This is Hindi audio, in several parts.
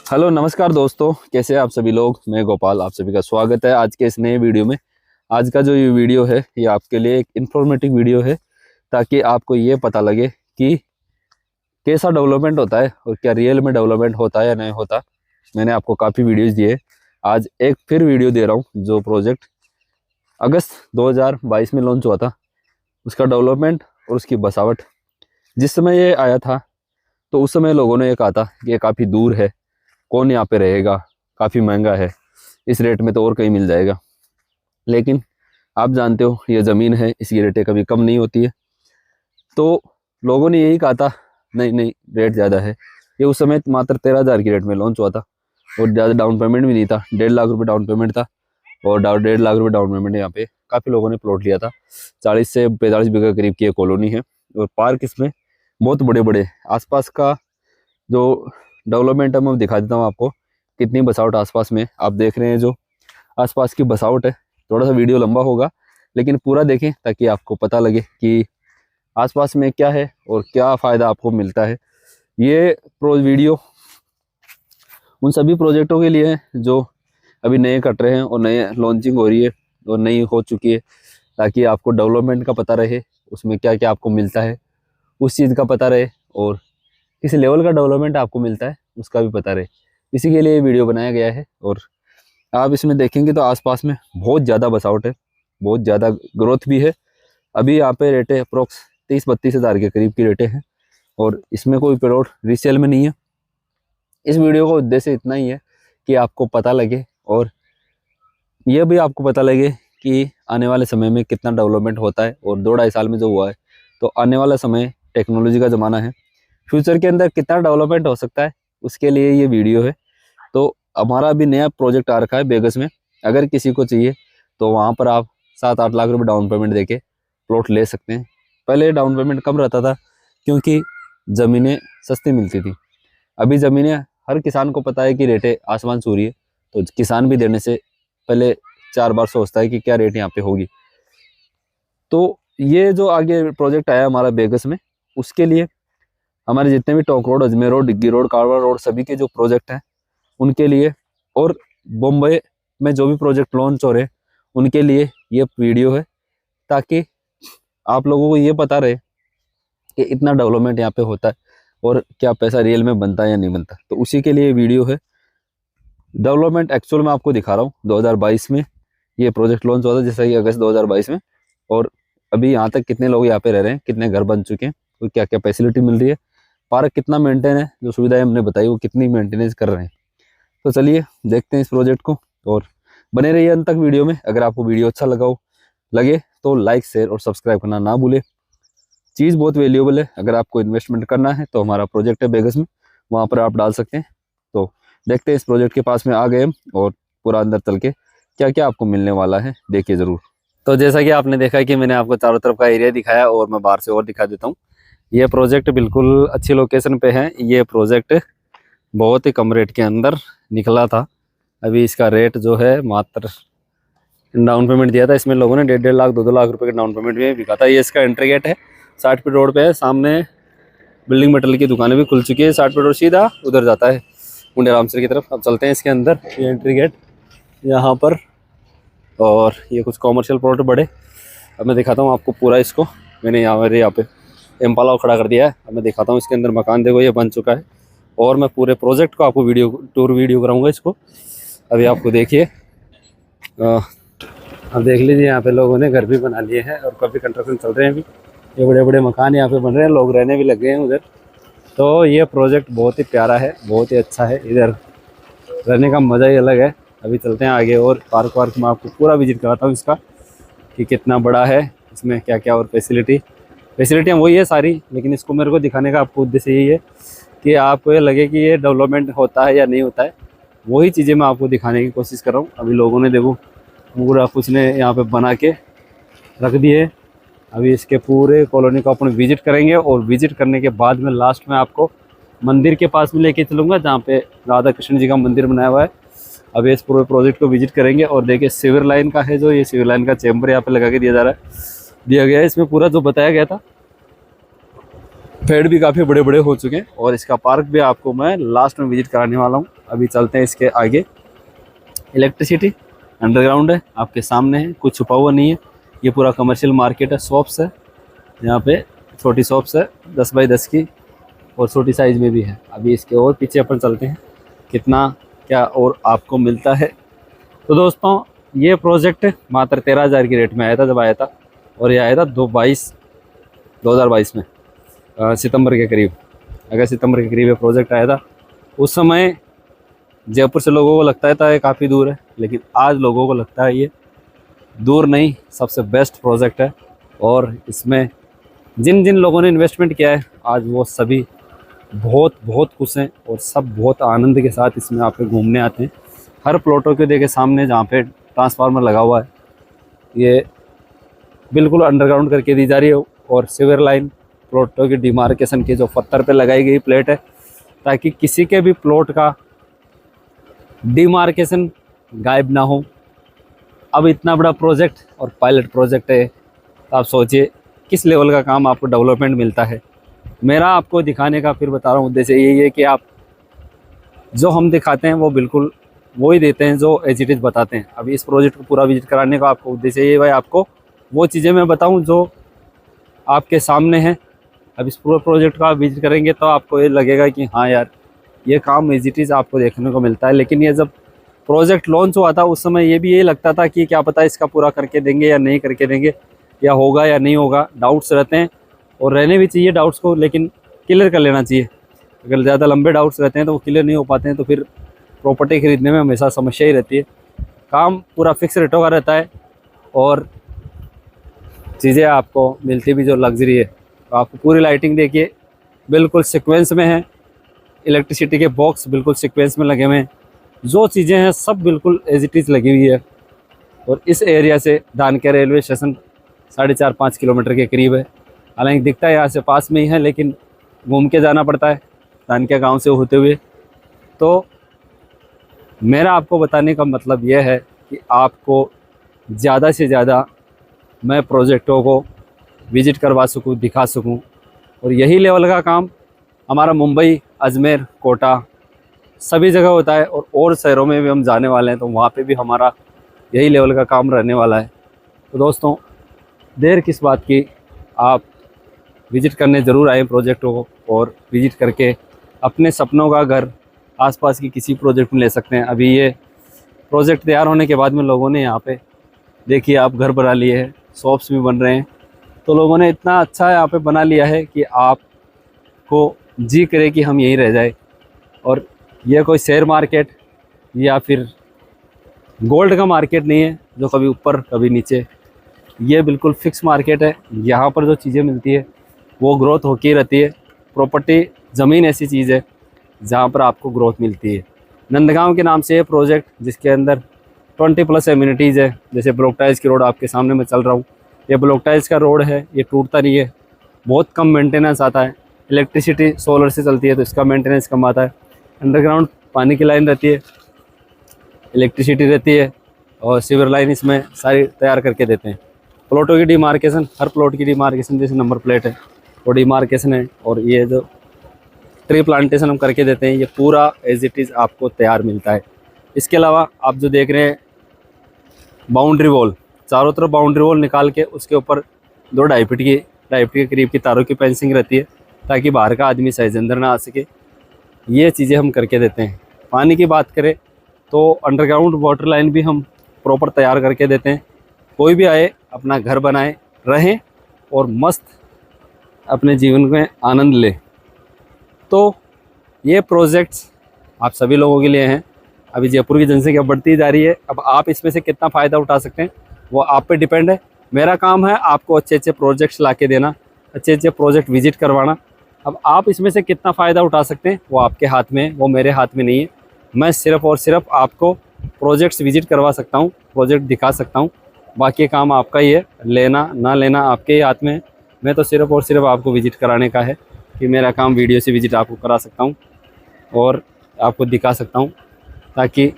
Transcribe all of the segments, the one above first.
हेलो नमस्कार दोस्तों, कैसे हैं आप सभी लोग। मैं गोपाल, आप सभी का स्वागत है आज के इस नए वीडियो में। आज का जो ये वीडियो है ये आपके लिए एक इन्फॉर्मेटिव वीडियो है, ताकि आपको ये पता लगे कि कैसा डेवलपमेंट होता है और क्या रियल में डेवलपमेंट होता है या नहीं होता। मैंने आपको काफ़ी वीडियोज़ दिए, आज एक फिर वीडियो दे रहा हूँ। जो प्रोजेक्ट अगस्त 2022 में लॉन्च हुआ था, उसका डेवलपमेंट और उसकी बसावट। जिस समय ये आया था तो उस समय लोगों ने ये कहा था कि ये काफ़ी दूर है, कौन यहाँ पे रहेगा, काफ़ी महंगा है, इस रेट में तो और कहीं मिल जाएगा। लेकिन आप जानते हो ये ज़मीन है, इसकी रेटें कभी कम नहीं होती है। तो लोगों ने यही कहा था नहीं नहीं रेट ज़्यादा है। ये उस समय मात्र 13,000 की रेट में लॉन्च हुआ था और ज़्यादा डाउन पेमेंट भी नहीं था। 1.5 लाख रुपये डाउन पेमेंट था और 1.5 लाख रुपये डाउन पेमेंट यहाँ पे काफ़ी लोगों ने प्लॉट लिया था। 40 से 45 बीघा करीब की ये कॉलोनी है और पार्क इसमें बहुत बड़े बड़े। आसपास का जो डेवलपमेंट है मैं दिखा देता हूँ आपको, कितनी बसावट आसपास में आप देख रहे हैं। जो आसपास की बसावट है, थोड़ा सा वीडियो लंबा होगा लेकिन पूरा देखें ताकि आपको पता लगे कि आसपास में क्या है और क्या फ़ायदा आपको मिलता है। ये वीडियो उन सभी प्रोजेक्टों के लिए है जो अभी नए कट रहे हैं और नए लॉन्चिंग हो रही है और नई हो चुकी है, ताकि आपको डेवलपमेंट का पता रहे, उसमें क्या क्या आपको मिलता है उस चीज़ का पता रहे, और किस लेवल का डेवलपमेंट आपको मिलता है उसका भी पता रहे। इसी के लिए ये वीडियो बनाया गया है। और आप इसमें देखेंगे तो आसपास में बहुत ज़्यादा बसावट है, बहुत ज़्यादा ग्रोथ भी है। अभी यहाँ पे रेटें अप्रोक्स 30-32 हज़ार के करीब की रेटें हैं और इसमें कोई प्लॉट रीसेल में नहीं है। इस वीडियो का उद्देश्य इतना ही है कि आपको पता लगे और यह भी आपको पता लगे कि आने वाले समय में कितना डेवलपमेंट होता है। और 2-2.5 साल में जो हुआ है, तो आने वाला समय टेक्नोलॉजी का ज़माना है, फ्यूचर के अंदर कितना डेवलपमेंट हो सकता है उसके लिए ये वीडियो है। तो हमारा अभी नया प्रोजेक्ट आ रखा है बेगस में। अगर किसी को चाहिए तो वहाँ पर आप 7-8 लाख रुपए डाउन पेमेंट देके प्लॉट ले सकते हैं। पहले डाउन पेमेंट कम रहता था क्योंकि ज़मीनें सस्ती मिलती थी। अभी ज़मीनें हर किसान को पता है कि रेटें आसमान छू रही है, तो किसान भी देने से पहले 4 बार सोचता है कि क्या रेट यहाँ पे होगी। तो ये जो आगे प्रोजेक्ट आया हमारा बेगस में, उसके लिए हमारे जितने भी टोंक रोड, अजमेर रोड, डिग्गी रोड, कारवार रोड, सभी के जो प्रोजेक्ट हैं उनके लिए, और बम्बई में जो भी प्रोजेक्ट लॉन्च हो रहे हैं उनके लिए ये वीडियो है, ताकि आप लोगों को ये पता रहे कि इतना डेवलपमेंट यहाँ पे होता है और क्या पैसा रियल में बनता है या नहीं बनता। तो उसी के लिए ये वीडियो है। डेवलपमेंट एक्चुअल में आपको दिखा रहा हूँ। 2022 में ये प्रोजेक्ट लॉन्च हुआ था, जैसा कि अगस्त 2022 में, और अभी यहाँ तक कितने लोग यहाँ पे रह रहे हैं, कितने घर बन चुके हैं और क्या क्या फैसिलिटी मिल रही है, पार्क कितना मेंटेन है, जो सुविधाएं हमने बताई वो कितनी मेंटेनेंस कर रहे हैं। तो चलिए देखते हैं इस प्रोजेक्ट को और बने रहिए अंत तक वीडियो में। अगर आपको वीडियो अच्छा लगे तो लाइक, शेयर और सब्सक्राइब करना ना भूले। चीज़ बहुत वैल्यूएबल है। अगर आपको इन्वेस्टमेंट करना है तो हमारा प्रोजेक्ट है बेगस में, वहाँ पर आप डाल सकते हैं। तो देखते हैं, इस प्रोजेक्ट के पास में आ गए और पूरा अंदर चल के क्या क्या आपको मिलने वाला है, देखिए ज़रूर। तो जैसा कि आपने देखा कि मैंने आपको चारों तरफ का एरिया दिखाया और मैं बाहर से और दिखा देता हूँ। ये प्रोजेक्ट बिल्कुल अच्छी लोकेशन पे है। ये प्रोजेक्ट बहुत ही कम रेट के अंदर निकला था। अभी इसका रेट जो है, मात्र डाउन पेमेंट दिया था इसमें लोगों ने 1.5 लाख 2-2 लाख रुपए के डाउन पेमेंट में बिका था। ये इसका एंट्री गेट है, 60 फीट रोड पे है। सामने बिल्डिंग मटेरियल की दुकानें भी खुल चुकी है। 60 फीट रोड सीधा उधर जाता है मुंडे रामसर की तरफ। अब चलते हैं इसके अंदर। ये एंट्री गेट यहाँ पर, और ये कुछ कॉमर्शियल प्लॉट बड़े। अब मैं दिखाता हूँ आपको पूरा इसको। मैंने यहाँ पे एम्पाला खड़ा कर दिया है। अब मैं दिखाता हूँ इसके अंदर मकान। देखो ये बन चुका है और मैं पूरे प्रोजेक्ट को आपको टूर वीडियो कराऊंगा इसको। अभी आपको देखिए, अब देख लीजिए, यहाँ पे लोगों ने घर भी बना लिए हैं और काफ़ी कंस्ट्रक्शन चल रहे हैं अभी। ये बड़े बड़े मकान यहाँ पे बन रहे हैं, लोग रहने भी लगे हैं उधर। तो ये प्रोजेक्ट बहुत ही प्यारा है, बहुत ही अच्छा है। इधर रहने का मज़ा ही अलग है। अभी चलते हैं आगे और पार्क वार्क में आपको पूरा विजिट कराता हूँ इसका, कि कितना बड़ा है, इसमें क्या क्या और फैसिलिटियाँ वही है सारी। लेकिन इसको मेरे को दिखाने का आपको उद्देश्य यही है कि आपको ये लगे कि ये डेवलपमेंट होता है या नहीं होता है। वही चीज़ें मैं आपको दिखाने की कोशिश कर रहा हूँ। अभी लोगों ने देखो पूरा कुछ ने यहाँ पे बना के रख दिए। अभी इसके पूरे कॉलोनी को अपन विजिट करेंगे और विजिट करने के बाद में लास्ट में आपको मंदिर के पास में लेके चलूँगा, जहाँ पे राधा कृष्ण जी का मंदिर बनाया हुआ है। अभी इस पूरे प्रोजेक्ट को विजिट करेंगे और देखिए सिविल लाइन का है, जो ये सिविल लाइन का चैम्बर यहाँ पे लगा के दिया गया है। इसमें पूरा जो बताया गया था, पेड़ भी काफ़ी बड़े बड़े हो चुके हैं। और इसका पार्क भी आपको मैं लास्ट में विजिट कराने वाला हूँ। अभी चलते हैं इसके आगे। इलेक्ट्रिसिटी अंडरग्राउंड है, आपके सामने है, कुछ छुपा हुआ नहीं है। ये पूरा कमर्शियल मार्केट है, शॉप्स है, यहाँ पे छोटी शॉप्स है 10 बाई 10 की, और छोटी साइज़ में भी है। अभी इसके और पीछे अपन चलते हैं कितना क्या और आपको मिलता है। तो दोस्तों ये प्रोजेक्ट मात्र 13,000 की रेट में आया था जब आया था, और ये आया था 2022 में, सितंबर के करीब, अगस्त सितंबर के करीब ये प्रोजेक्ट आया था। उस समय जयपुर से लोगों को लगता था ये काफ़ी दूर है, लेकिन आज लोगों को लगता है ये दूर नहीं, सबसे बेस्ट प्रोजेक्ट है। और इसमें जिन जिन लोगों ने इन्वेस्टमेंट किया है आज वो सभी बहुत बहुत खुश हैं, और सब बहुत आनंद के साथ इसमें आप घूमने आते हैं। हर प्लॉटों के देखे सामने जहाँ पे ट्रांसफार्मर लगा हुआ है, ये बिल्कुल अंडरग्राउंड करके दी जा रही है, और सीवर लाइन प्लॉटों की डिमार्केशन की जो पत्थर पे लगाई गई प्लेट है, ताकि किसी के भी प्लॉट का डिमार्केशन गायब ना हो। अब इतना बड़ा प्रोजेक्ट और पायलट प्रोजेक्ट है, तो आप सोचिए किस लेवल का काम आपको डेवलपमेंट मिलता है। मेरा आपको दिखाने का फिर बता रहा हूँ उद्देश्य यही है कि आप जो हम दिखाते हैं वो बिल्कुल वही देते हैं जो एज इट इज़ बताते हैं। अभी इस प्रोजेक्ट को पूरा विजिट कराने का आपको उद्देश्य ये भाई, आपको वो चीज़ें मैं बताऊं जो आपके सामने हैं। अब इस पूरे प्रोजेक्ट का आप विजिट करेंगे तो आपको ये लगेगा कि हाँ यार, ये काम एज इट इज़ आपको देखने को मिलता है। लेकिन ये जब प्रोजेक्ट लॉन्च हुआ था उस समय ये भी यही लगता था कि क्या पता इसका पूरा करके देंगे या नहीं करके देंगे, या होगा या नहीं होगा। डाउट्स रहते हैं, और रहने भी चाहिए डाउट्स को, लेकिन क्लियर कर लेना चाहिए। अगर ज़्यादा लंबे डाउट्स रहते हैं तो वो क्लियर नहीं हो पाते हैं, तो फिर प्रॉपर्टी खरीदने में हमेशा समस्या ही रहती है। काम पूरा फिक्स रेटों का रहता है, और चीज़ें आपको मिलती भी जो लग्जरी है। तो आपको पूरी लाइटिंग देखिए बिल्कुल सीक्वेंस में है, इलेक्ट्रिसिटी के बॉक्स बिल्कुल सीक्वेंस में लगे हुए हैं, जो चीज़ें हैं सब बिल्कुल एज इट इज़ लगी हुई है। और इस एरिया से धानक्या रेलवे स्टेशन 4.5-5 किलोमीटर के करीब है। हालांकि दिखता है यहाँ से पास में ही है, लेकिन घूम के जाना पड़ता है धानक्या गांव से होते हुए। तो मेरा आपको बताने का मतलब यह है कि आपको ज़्यादा से ज़्यादा मैं प्रोजेक्टों को विज़िट करवा सकूं, दिखा सकूं। और यही लेवल का काम हमारा मुंबई, अजमेर, कोटा सभी जगह होता है, और शहरों में भी हम जाने वाले हैं, तो वहाँ पे भी हमारा यही लेवल का काम रहने वाला है। तो दोस्तों देर किस बात की, आप विज़िट करने ज़रूर आएँ प्रोजेक्टों को, और विज़िट करके अपने सपनों का घर आसपास की किसी प्रोजेक्ट में ले सकते हैं। अभी ये प्रोजेक्ट तैयार होने के बाद में लोगों ने यहाँ पे देखिए आप घर बना लिए हैं, शॉप्स भी बन रहे हैं। तो लोगों ने इतना अच्छा यहाँ पे बना लिया है कि आपको जी करे कि हम यहीं रह जाए। और ये कोई शेयर मार्केट या फिर गोल्ड का मार्केट नहीं है जो कभी ऊपर कभी नीचे, ये बिल्कुल फिक्स मार्केट है। यहाँ पर जो चीज़ें मिलती है वो ग्रोथ होती रहती है। प्रॉपर्टी ज़मीन ऐसी चीज़ है जहाँ पर आपको ग्रोथ मिलती है। नंदगांव के नाम से ये प्रोजेक्ट, जिसके अंदर 20+ एम्यूनिटीज़ है। जैसे ब्लॉक टाइल्स की रोड आपके सामने मैं चल रहा हूँ, ये ब्लॉक टाइल्स का रोड है, ये टूटता नहीं है, बहुत कम मेंटेनेंस आता है। इलेक्ट्रिसिटी सोलर से चलती है तो इसका मेंटेनेंस कम आता है। अंडरग्राउंड पानी की लाइन रहती है, इलेक्ट्रिसिटी रहती है, और सीवर लाइन इसमें सारी तैयार करके देते हैं। प्लॉटों की डिमार्केशन, हर प्लॉट की डिमार्केशन जैसे नंबर प्लेट है वो डिमार्केशन है। और ये जो ट्री प्लांटेशन हम करके देते हैं, ये पूरा एज इट इज़ आपको तैयार मिलता है। इसके अलावा आप जो देख रहे हैं बाउंड्री वॉल, चारों तरफ बाउंड्री वॉल निकाल के उसके ऊपर 2-2.5 फीट के करीब की तारों की फेंसिंग रहती है, ताकि बाहर का आदमी सहज अंदर ना आ सके। ये चीज़ें हम करके देते हैं। पानी की बात करें तो अंडरग्राउंड वाटर लाइन भी हम प्रॉपर तैयार करके देते हैं। कोई भी आए अपना घर बनाए, रहें और मस्त अपने जीवन में आनंद ले। तो ये प्रोजेक्ट्स आप सभी लोगों के लिए हैं। अभी जयपुर की जनसंख्या बढ़ती जा रही है, अब आप इसमें से कितना फ़ायदा उठा सकते हैं वो आप पे डिपेंड है। मेरा काम है आपको अच्छे अच्छे प्रोजेक्ट्स ला के देना, अच्छे अच्छे प्रोजेक्ट विजिट करवाना। अब आप इसमें से कितना फ़ायदा उठा सकते हैं वो आपके हाथ में है, वो मेरे हाथ में नहीं है। मैं सिर्फ़ और सिर्फ आपको प्रोजेक्ट्स विजिट करवा सकता हूँ, प्रोजेक्ट दिखा सकता हूँ, बाकी काम आपका ही है। लेना ना लेना आपके ही हाथ में है। मैं तो सिर्फ़ और सिर्फ आपको विजिट कराने का है कि मेरा काम वीडियो से विजिट आपको करा सकता हूँ और आपको दिखा सकता हूँ, ताकि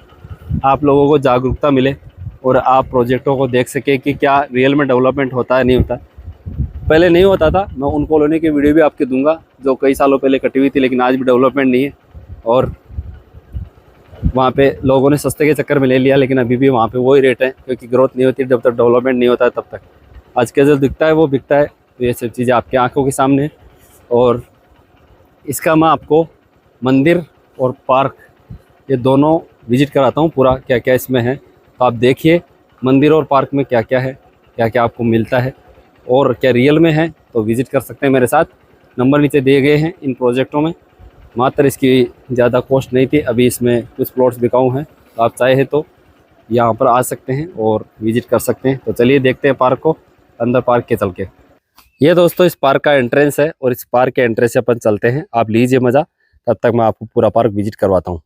आप लोगों को जागरूकता मिले और आप प्रोजेक्टों को देख सके कि क्या रियल में डेवलपमेंट होता है नहीं होता। पहले नहीं होता था, मैं उन कॉलोनी की वीडियो भी आपके दूंगा जो कई सालों पहले कटी हुई थी, लेकिन आज भी डेवलपमेंट नहीं है। और वहाँ पे लोगों ने सस्ते के चक्कर में ले लिया, लेकिन अभी भी वहाँ पे वही रेट है, क्योंकि ग्रोथ नहीं होती जब तक डेवलपमेंट नहीं होता है तब तक। आज के जो दिखता है वो बिकता है। तो ये सब चीज़ें आपकी आंखों के सामने है। और इसका मैं आपको मंदिर और पार्क ये दोनों विजिट कराता हूँ, पूरा क्या क्या इसमें है। तो आप देखिए मंदिर और पार्क में क्या क्या है, क्या क्या आपको मिलता है और क्या रियल में है। तो विज़िट कर सकते हैं मेरे साथ। नंबर नीचे दिए गए हैं इन प्रोजेक्टों में। मात्र इसकी ज़्यादा कॉस्ट नहीं थी। अभी इसमें कुछ प्लॉट्स बिकाऊ हैं, तो आप चाहे तो यहाँ पर आ सकते हैं और विज़िट कर सकते हैं। तो चलिए देखते हैं पार्क को, अंदर पार्क के चल के। ये दोस्तों इस पार्क का एंट्रेंस है और इस पार्क के एंट्रेंस से अपन चलते हैं। आप लीजिए मज़ा, तब तक मैं आपको पूरा पार्क विजिट करवाता हूँ।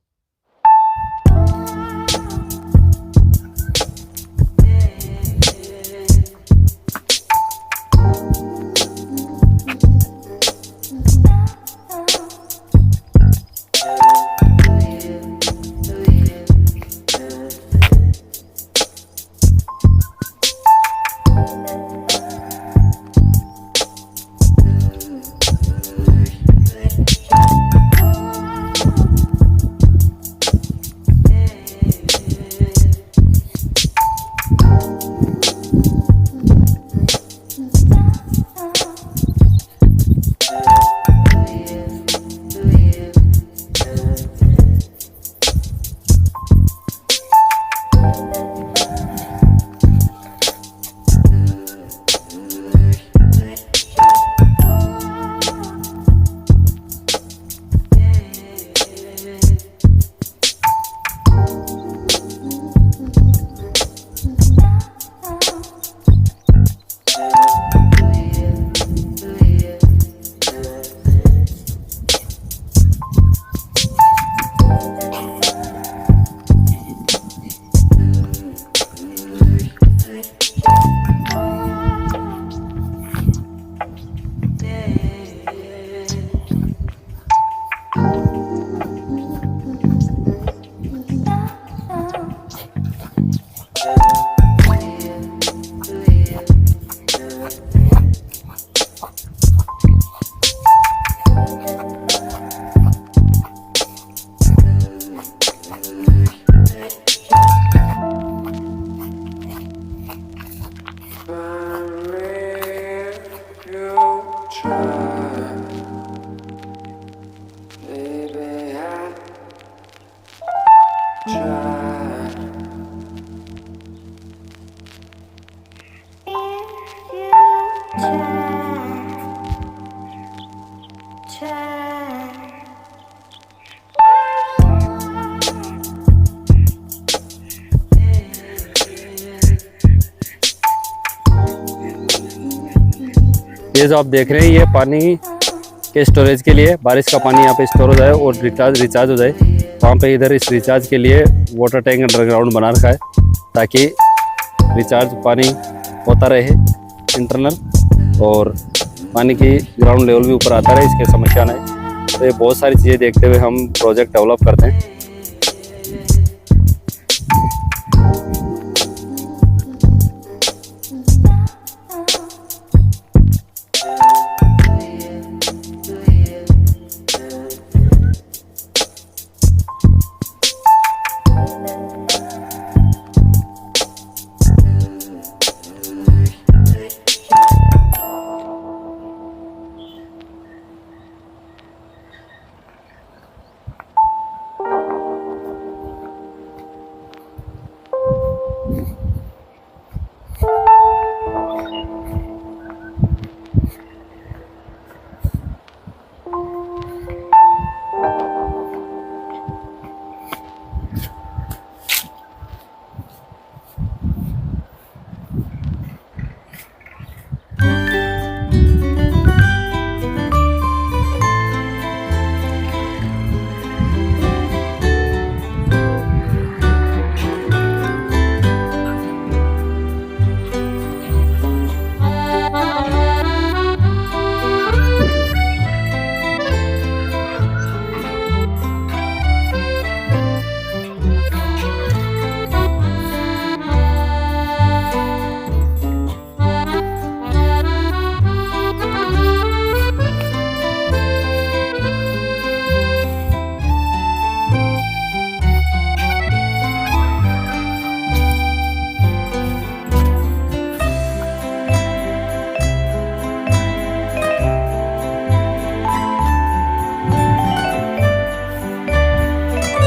ये जो आप देख रहे हैं ये पानी के स्टोरेज के लिए, बारिश का पानी यहाँ पे स्टोर हो जाए और रिचार्ज हो जाए। वहाँ पे इधर इस रिचार्ज के लिए वाटर टैंक अंडरग्राउंड बना रखा है, ताकि रिचार्ज पानी होता रहे इंटरनल, और पानी की ग्राउंड लेवल भी ऊपर आता रहे, इसकी समस्या नहीं। तो ये बहुत सारी चीज़ें देखते हुए हम प्रोजेक्ट डेवलप करते हैं।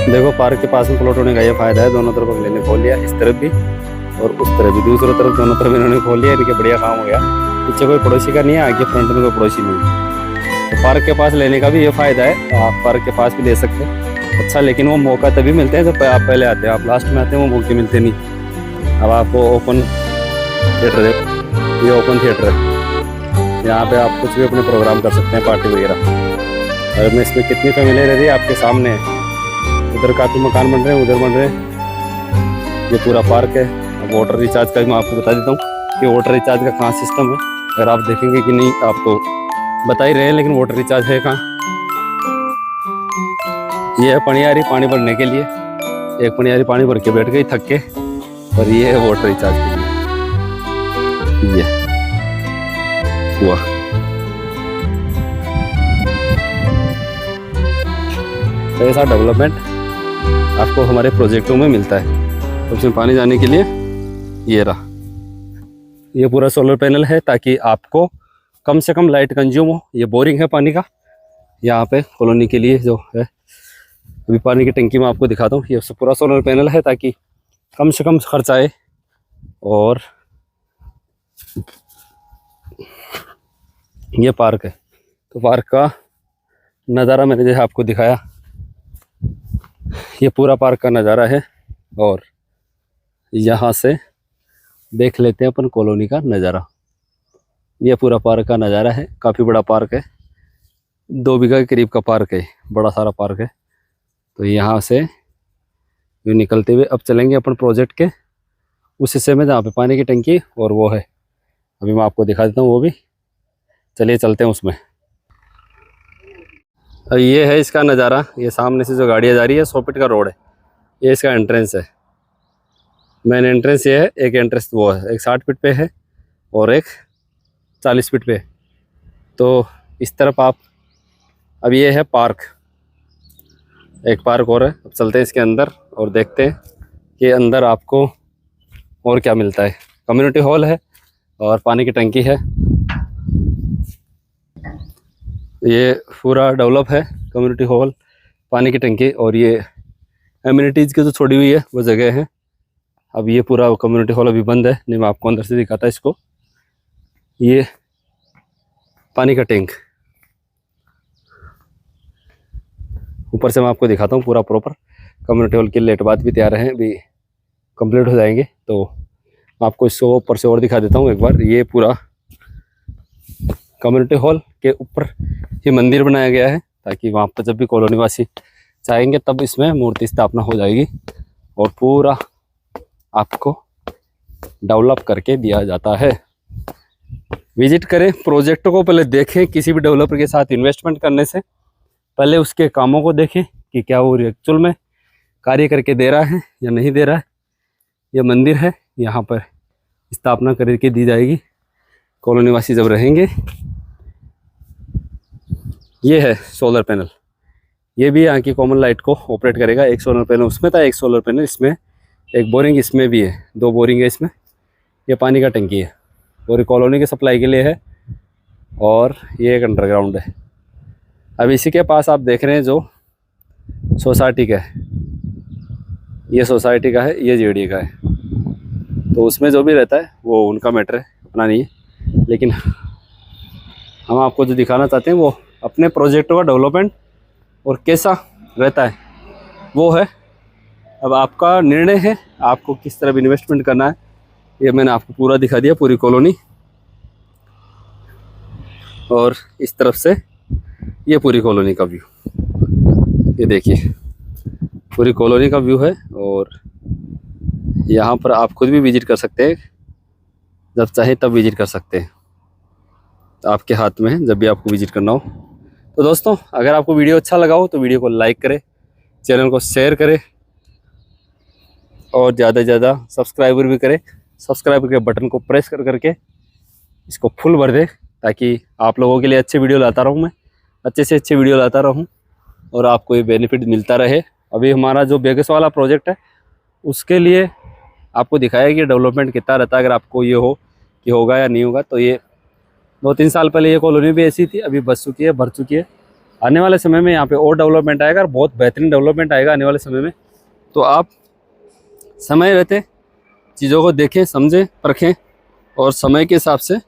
देखो पार्क के पास में प्लॉट होने का ये फायदा है, दोनों तरफ अगले ने खोल लिया, इस तरफ भी और उस तरफ भी, दूसरी तरफ दोनों तरफ इन्होंने खोल लिया। इनके बढ़िया काम हो गया। पीछे कोई पड़ोसी का नहीं है, आगे फ्रंट में कोई पड़ोसी नहीं है। तो पार्क के पास लेने का भी ये फायदा है, आप पार्क के पास भी ले सकते हैं। अच्छा, लेकिन वो मौका तभी मिलते हैं जब आप पहले आते हैं, आप लास्ट में आते हैं वो मौके मिलते नहीं। अब आपको ओपन थिएटर है, ये ओपन थिएटर है, यहाँ पे आप कुछ भी अपने प्रोग्राम कर सकते हैं, पार्टी वगैरह। और में इसमें कितनी फैमिली रह रही है आपके सामने है। उधर काफ़ी मकान बन रहे हैं, उधर बन रहे हैं। ये पूरा पार्क है। अब वाटर रिचार्ज का भी मैं आपको बता देता हूँ कि वाटर रिचार्ज का कहाँ सिस्टम है। अगर आप देखेंगे कि नहीं, आप तो बता ही रहे हैं, लेकिन वाटर रिचार्ज है कहाँ। ये है पनियारी, पानी भरने के लिए। एक पनियारी पानी भर के बैठ गई थक के, और ये है वाटर रिचार्ज के लिए। ये हुआ तो ऐसा डेवलपमेंट आपको हमारे प्रोजेक्टों में मिलता है। तो उसमें पानी जाने के लिए ये रहा, ये पूरा सोलर पैनल है ताकि आपको कम से कम लाइट कंज्यूम हो। ये बोरिंग है पानी का यहाँ पे कॉलोनी के लिए जो है। अभी पानी की टंकी में आपको दिखाता हूँ। ये पूरा सोलर पैनल है ताकि कम से कम खर्च आए। और ये पार्क है, तो पार्क का नज़ारा मैंने जैसे आपको दिखाया, ये पूरा पार्क का नज़ारा है। और यहाँ से देख लेते हैं अपन कॉलोनी का नज़ारा। ये पूरा पार्क का नज़ारा है। काफ़ी बड़ा पार्क है, 2 बीघा के करीब का पार्क है, बड़ा सारा पार्क है। तो यहाँ से यूँ निकलते हुए अब चलेंगे अपन प्रोजेक्ट के उस हिस्से में जहाँ पे पानी की टंकी और वो है। अभी मैं आपको दिखा देता हूँ वो भी। चलिए चलते हैं उसमें। अब ये है इसका नज़ारा। ये सामने से जो गाड़ियाँ जा रही है, 100 फीट का रोड है। ये इसका एंट्रेंस है, मेन एंट्रेंस ये है। एक एंट्रेंस वो है, एक 60 फीट पे है और एक 40 फीट पे। तो इस तरफ आप, अब ये है पार्क, एक पार्क और है। अब चलते हैं इसके अंदर और देखते हैं कि अंदर आपको और क्या मिलता है। कम्युनिटी हॉल है और पानी की टंकी है। ये पूरा डेवलप है, कम्युनिटी हॉल, पानी की टंकी और ये एमिनिटीज़ की जो छोड़ी हुई है वो जगह है। अब ये पूरा कम्युनिटी हॉल अभी बंद है, नहीं मैं आपको अंदर से दिखाता इसको। ये पानी का टैंक, ऊपर से मैं आपको दिखाता हूँ पूरा प्रॉपर। कम्युनिटी हॉल के लेट बाद भी तैयार हैं, अभी कंप्लीट हो जाएंगे। तो आपको इसको ऊपर से और दिखा देता हूँ एक बार। ये पूरा कम्युनिटी हॉल के ऊपर ये मंदिर बनाया गया है ताकि वहाँ पर जब भी कॉलोनी वासी चाहेंगे तब इसमें मूर्ति स्थापना हो जाएगी और पूरा आपको डेवलप करके दिया जाता है। विजिट करें, प्रोजेक्ट को पहले देखें। किसी भी डेवलपर के साथ इन्वेस्टमेंट करने से पहले उसके कामों को देखें कि क्या वो एक्चुअल में कार्य करके दे रहा है या नहीं दे रहा है। यह मंदिर है, यहाँ पर स्थापना करके दी जाएगी कॉलोनी वासी जब रहेंगे। ये है सोलर पैनल, ये भी यहाँ की कॉमन लाइट को ऑपरेट करेगा। एक सोलर पैनल उसमें था, एक सोलर पैनल इसमें, एक बोरिंग इसमें भी है, 2 बोरिंग है इसमें। ये पानी का टंकी है और कॉलोनी के सप्लाई के लिए है और ये एक अंडरग्राउंड है। अब इसी के पास आप देख रहे हैं जो सोसाइटी का है, ये सोसाइटी का है, ये जेडी का है। तो उसमें जो भी रहता है वो उनका मैटर है, अपना नहीं है। लेकिन हम आपको जो दिखाना चाहते हैं वो अपने प्रोजेक्टों का डेवलपमेंट और कैसा रहता है वो है। अब आपका निर्णय है आपको किस तरह इन्वेस्टमेंट करना है। ये मैंने आपको पूरा दिखा दिया, पूरी कॉलोनी। और इस तरफ से ये पूरी कॉलोनी का व्यू, ये देखिए पूरी कॉलोनी का व्यू है। और यहाँ पर आप खुद भी विजिट कर सकते हैं, जब चाहे तब विजिट कर सकते हैं, आपके हाथ में है जब भी आपको विजिट करना हो। तो दोस्तों, अगर आपको वीडियो अच्छा लगा हो तो वीडियो को लाइक करें, चैनल को शेयर करें और ज़्यादा से ज़्यादा सब्सक्राइबर भी करें। सब्सक्राइब के बटन को प्रेस कर करके इसको फुल भर दें ताकि आप लोगों के लिए अच्छे वीडियो लाता रहूं, मैं अच्छे से अच्छे वीडियो लाता रहूं और आपको ये बेनिफिट मिलता रहे। अभी हमारा जो बेगस वाला प्रोजेक्ट है उसके लिए आपको दिखाया कि डेवलपमेंट कितना रहता है। अगर आपको ये हो कि होगा या नहीं होगा, तो ये 2-3 साल पहले ये कॉलोनी भी ऐसी थी, अभी बच चुकी है, भर चुकी है। आने वाले समय में यहाँ पे और डेवलपमेंट आएगा और बहुत बेहतरीन डेवलपमेंट आएगा आने वाले समय में। तो आप समय रहते चीज़ों को देखें, समझें, परखें और समय के हिसाब से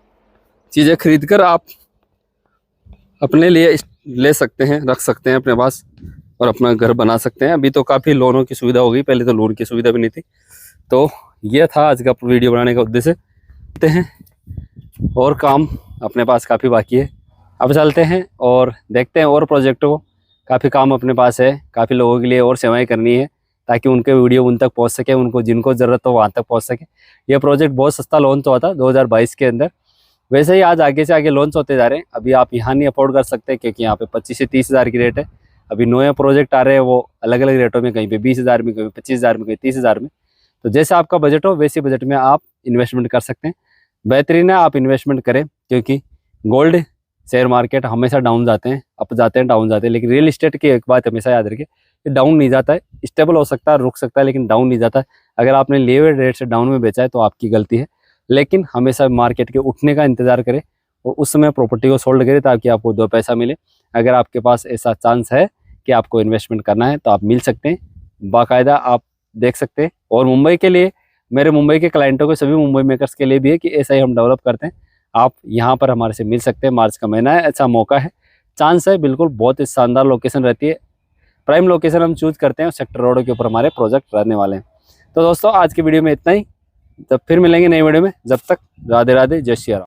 चीज़ें खरीद कर आप अपने लिए ले सकते हैं, रख सकते हैं अपने पास और अपना घर बना सकते हैं। अभी तो काफ़ी लोनों की सुविधा हो गई, पहले तो लोन की सुविधा भी नहीं थी। तो ये था आज का वीडियो बनाने का उद्देश्य। देखते हैं और काम अपने पास काफ़ी बाकी है, अब चलते हैं और देखते हैं और प्रोजेक्टों को। काफ़ी काम अपने पास है, काफ़ी लोगों के लिए और सेवाएं करनी है ताकि उनके वीडियो उन तक पहुंच सके, उनको जिनको ज़रूरत हो वहां तक पहुंच सके। ये प्रोजेक्ट बहुत सस्ता लॉन्च हुआ था 2022 के अंदर, वैसे ही आज आगे से आगे लॉन्च होते जा रहे हैं। अभी आप यहाँ नहीं अफोर्ड कर सकते क्योंकि यहाँ पे 25 से 30 हज़ार की रेट है। अभी नए प्रोजेक्ट आ रहे हैं वो अलग अलग रेटों में, कहीं पे 20 हज़ार में, कहीं 25 हज़ार में, कहीं 30 हज़ार में। तो जैसे आपका बजट हो वैसे बजट में आप इन्वेस्टमेंट कर सकते हैं। बेहतरीन है आप इन्वेस्टमेंट करें, क्योंकि गोल्ड, शेयर मार्केट हमेशा डाउन जाते हैं, अप जाते हैं, डाउन जाते हैं, लेकिन रियल इस्टेट की एक बात हमेशा याद रखिए, ये डाउन नहीं जाता है। स्टेबल हो सकता है, रुक सकता है, लेकिन डाउन नहीं जाता है। अगर आपने लिए हुए रेट से डाउन में बेचा है तो आपकी गलती है, लेकिन हमेशा मार्केट के उठने का इंतजार करें और उस समय प्रॉपर्टी को सोल्ड करें ताकि आपको 2 पैसा मिले। अगर आपके पास ऐसा चांस है कि आपको इन्वेस्टमेंट करना है तो आप मिल सकते हैं, बाकायदा आप देख सकते हैं। और मुंबई के लिए, मेरे मुंबई के क्लाइंटों को, सभी मुंबई मेकर्स के लिए भी है कि ऐसा ही हम डेवलप करते हैं। आप यहाँ पर हमारे से मिल सकते हैं। मार्च का महीना है, अच्छा मौका है, चांस है, बिल्कुल बहुत ही शानदार लोकेशन रहती है। प्राइम लोकेशन हम चूज करते हैं, सेक्टर रोड के ऊपर हमारे प्रोजेक्ट रहने वाले हैं। तो दोस्तों आज की वीडियो में इतना ही, तब फिर मिलेंगे नई वीडियो में। जब तक राधे राधे, जय श्री राम।